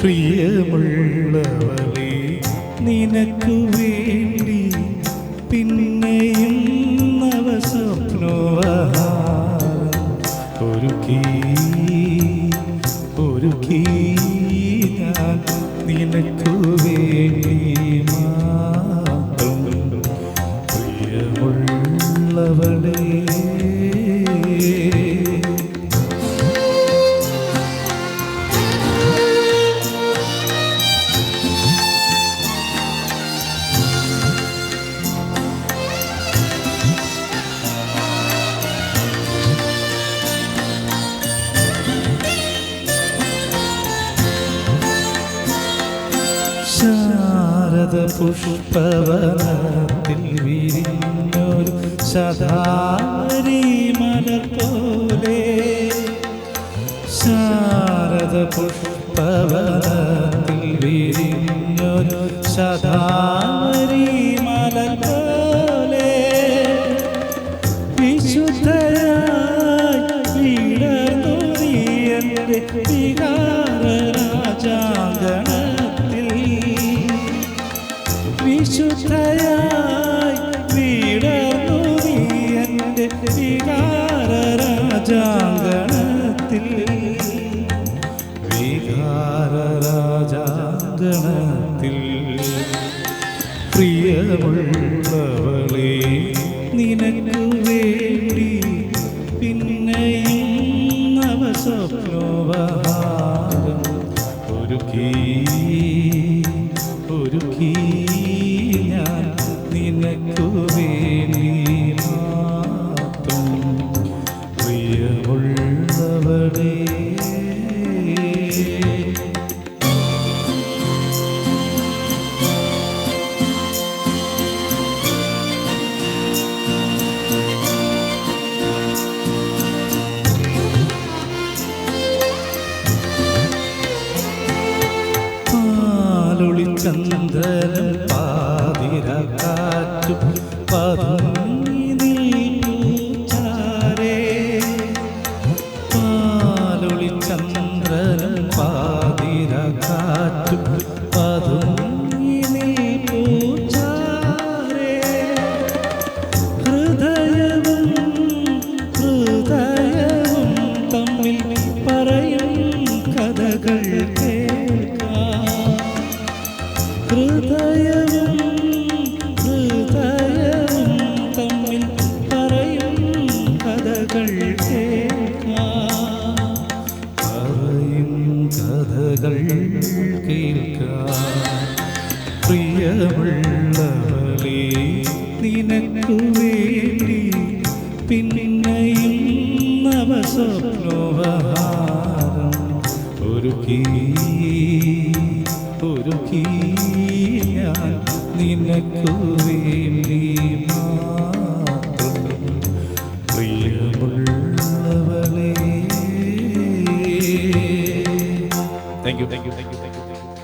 പ്രിയമുള്ളവളെ നിനക്കു വേണ്ടി പിന്നെയും നവസ്വപ്നോപഹാരം ഒരുക്കി ഞാൻ നിനക്കു വേണ്ടി മാത്രം പ്രിയമുള്ളവളെ. ശാരദ പുഷ്പവനത്തിൽ വിരിഞ്ഞൊരു ശതാരി മലർ പോലെ, ശാരദ പുഷ്പവനത്തിൽ വിരിഞ്ഞൊരു ശതാരി മലർ പോലെ വിശുദ്ധയായി വിടർന്നു നീ എൻ്റെ വികാര രാജാങ്കണത്തിൽ, വിശുദ്ധയായി വിടർന്നു നീ എൻ്റെ വികാര രാജാങ്കണത്തിൽ, വികാര രാജാങ്കണത്തിൽ. പ്രിയമുള്ളവളെ നിനക്കു വേണ്ടി പിന്നെയും നവസ്വപ്നോപഹാരം ഒരുക്കി ഞാൻ നിനക്കു വേണ്ടി മാത്രം പ്രിയമുള്ളവളെ. ചന്ദ്രനും പാതിരക്കാറ്റും പതുങ്ങി നിൽപ്പൂച്ചാരേ, പാലൊളി ചന്ദ്രനും പാതിരക്കാറ്റും പതുങ്ങി നിൽപ്പൂച്ചാരേ, ഹൃദയവും തമ്മിൽ പറയും കഥകൾ ഹൃദയവും തമ്മിൽ പറയും കഥകൾ കേൾക്കാം. പ്രിയമുള്ളവളെ നിനക്കു വേണ്ടി പിന്നെയും നവസ്വപ്നോപഹാരം ഒരുക്കി ഞാൻ നിനക്കു വേണ്ടി മാത്രം പ്രിയമുള്ളവളെ. Thank you.